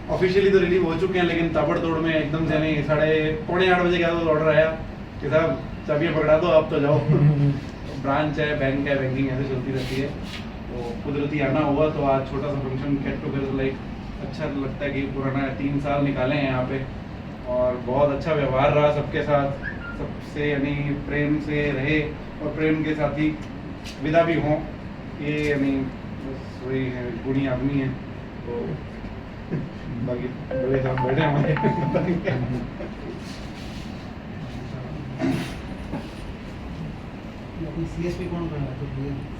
Officially तो relieve हो चुके हैं, लेकिन ताबड़तोड़ में एकदम से यानी 7:45 बजे का ऑर्डर आया कि साहब चाबियाँ पकड़ा दो, आप तो जाओ। ब्रांच है, बैंक है, बैंकिंग ऐसे चलती रहती है, तो कुदरती आना हुआ। तो आज छोटा सा फंक्शन, गेट टुगेदर, लाइक अच्छा लगता है कि पुराना 3 साल निकाले हैं यहाँ पे, और बहुत अच्छा व्यवहार रहा सबके साथ, सबसे यानी प्रेम से रहे और प्रेम के साथ ही विदा भी हों। ये यानी बस वही है, गुणी आदमी है। तो बाकी बड़े साहब बैठे हमारे। सीएसपी कौन कर रहा है?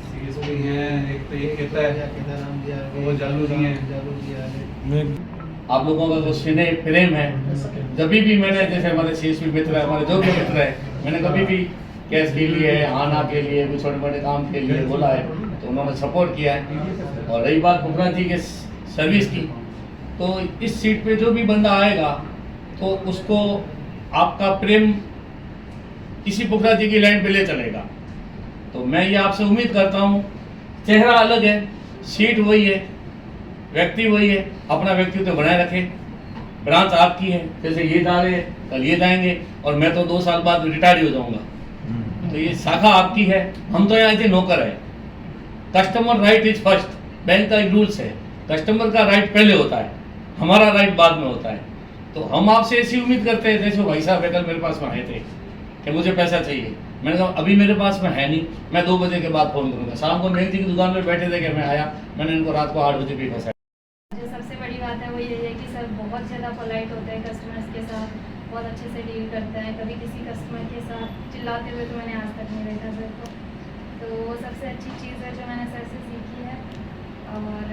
सीएसपी हैं, एक तो ये कहता है वो जालू जी हैं। आप लोगों का जो स्नेह प्रेम है, जब भी मैंने, जैसे हमारे सीएसपी मित्र है, हमारे जो भी मित्र है, मैंने कभी भी कैश के लिए, आना के लिए, कुछ छोटे बड़े काम के लिए बोला है तो उन्होंने सपोर्ट किया है। और रही बात पुखराज जी के सर्विस की, तो इस सीट पे जो भी बंदा आएगा तो उसको आपका प्रेम किसी पुखराज जी की लाइन पे ले चलेगा। तो मैं ये आपसे उम्मीद करता हूँ, चेहरा अलग है, सीट वही है, व्यक्ति वही है, अपना व्यक्तित्व बनाए रखें। ब्रांच आपकी है, जैसे ये जा रहे हैं कल ये जाएंगे, और मैं तो 2 साल बाद रिटायर हो जाऊंगा, तो ये शाखा आपकी है। हम तो यहाँ के नौकर है। Customer right is first, bank का एक रूल्स है, कस्टमर का राइट पहले होता है, हमारा राइट बाद में होता है। तो हम आपसे ऐसी उम्मीद करते हैं, जैसे भाई साहब कल मेरे पास में आए थे कि मुझे पैसा चाहिए, मैंने कहा अभी मेरे पास में है नहीं, मैं 2 बजे के बाद फ़ोन करूँगा। शाम को मेहंदी की दुकान में बैठे थे कि मैं आया, मैंने इनको रात को 8 बजे भी फंसा। जो सबसे बड़ी बात है वो ये है कि सर बहुत ज़्यादा पोलाइट होते हैं कस्टमर्स के साथ, बहुत अच्छे से डील करते हैं। कभी किसी कस्टमर के साथ चिल्लाते हुए तो मैंने आज तक नहीं देखा सर को। तो वो सबसे अच्छी चीज़ है जो मैंने सर से सीखी है, और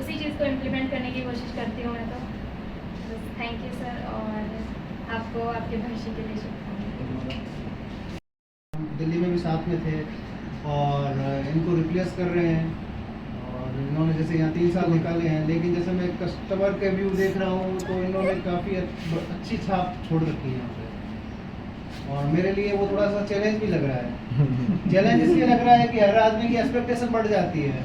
उसी चीज़ को इम्प्लीमेंट करने की कोशिश करती हूँ मैं। तो बस थैंक यू सर, और आपको आपके भविष्य के लिए शुभकामनाएं। दिल्ली में भी साथ में थे और इनको रिप्लेस कर रहे हैं, और इन्होंने जैसे यहाँ 3 साल निकाले हैं, लेकिन जैसे मैं कस्टमर के व्यू देख रहा हूँ तो इन्होंने काफ़ी अच्छी छाप छोड़ रखी है यहाँ पे। और मेरे लिए वो थोड़ा सा चैलेंज भी लग रहा है। चैलेंज इसलिए लग रहा है कि हर आदमी की एक्सपेक्टेशन बढ़ जाती है,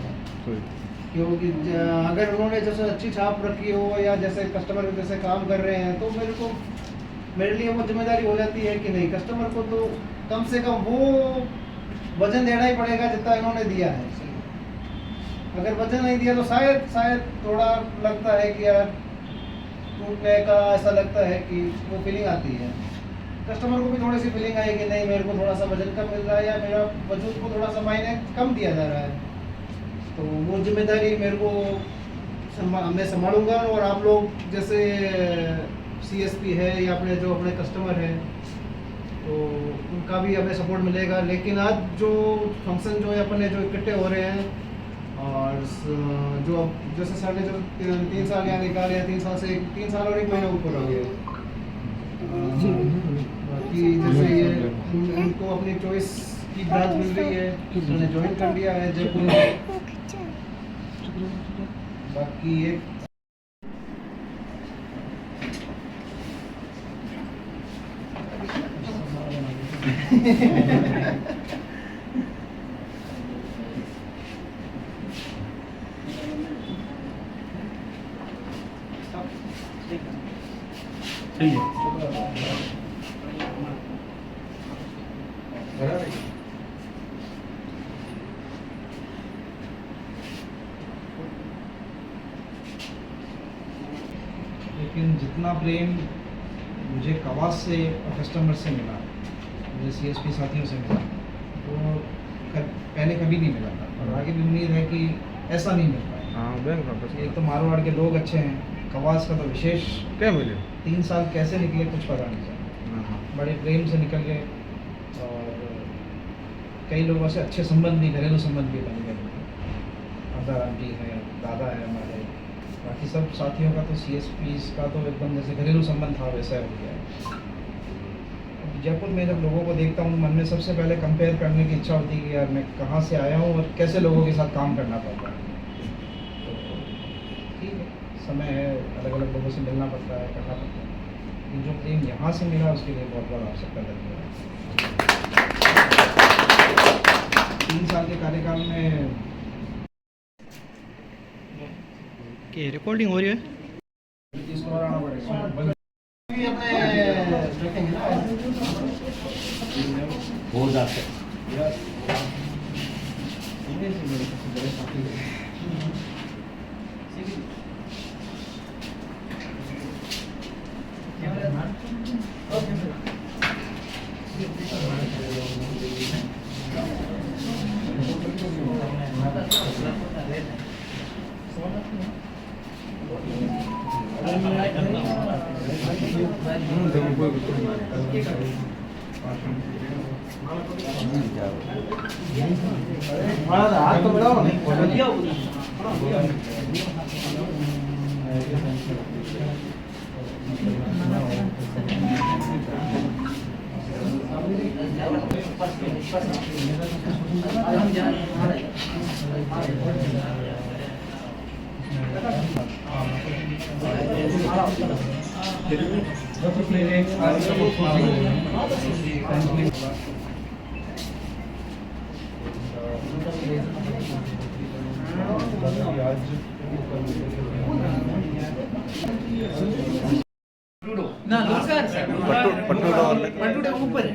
क्योंकि अगर उन्होंने जैसे अच्छी छाप रखी हो या जैसे कस्टमर के जैसे काम कर रहे हैं, तो मेरे लिए वो जिम्मेदारी हो जाती है कि नहीं, कस्टमर को तो कम से कम वो वजन देना ही पड़ेगा जितना इन्होंने दिया है। अगर वजन नहीं दिया तो शायद थोड़ा लगता है कि यार टूटने का, ऐसा लगता है कि वो फीलिंग आती है। कस्टमर को भी थोड़ी सी फीलिंग आई कि नहीं, मेरे को थोड़ा सा वजन कम मिल रहा है, या मेरा वजूद को थोड़ा सा मायने कम दिया जा रहा है। तो वो जिम्मेदारी मेरे को मैं संभालूंगा, और आप लोग जैसे सीएसपी है या जो अपने कस्टमर हैं, तो उनका भी हमें सपोर्ट मिलेगा। लेकिन आज जो फंक्शन जो है अपने जो इकट्ठे हो रहे हैं, और जो जैसे सर ने जो 3 साल यहाँ निकाले हैं, 3 साल और 1 महीना ऊपर हो गया, बाकी जैसे ये उनको अपनी चॉइस की ब्रांच मिल रही है, उन्होंने ज्वाइन कर लिया है जयपुर में। बाकी एक सही है। लेकिन जितना प्रेम मुझे कवास से और कस्टमर से मिला, मुझे सीएसपी साथियों से मिला, वो पहले कभी नहीं मिला था, और आगे भी उम्मीद है कि ऐसा नहीं मिल पाएगा। एक तो मारवाड़ के लोग अच्छे हैं, कवास का तो विशेष क्या मिले 3 साल कैसे निकले कुछ पता नहीं चला, बड़े प्रेम से निकल गए, और कई लोगों से अच्छे संबंध भी, घरेलू संबंध भी बन गए। राम जी है, दादा है हमारे, बाकी सब साथियों का तो सीएसपी का तो एकदम जैसे घरेलू संबंध था वैसा हो गया है। जयपुर में जब लोगों को देखता हूँ, मन में सबसे पहले कंपेयर करने की इच्छा होती है कि यार मैं कहाँ से आया हूँ और कैसे लोगों के साथ काम करना पड़ता है। तो ठीक है, समय है, अलग अलग लोगों से मिलना पड़ता है, करना पड़ता है, लेकिन जो प्रेम यहाँ से मिला उसके लिए बहुत बहुत आप सबका धन्यवाद। 3 साल के कार्यकाल में रिकॉर्डिंग हो रही है। जोरदार से हाथ तो बढ़ाओ नहीं ना नमस्कार सर पट्टू ऊपर है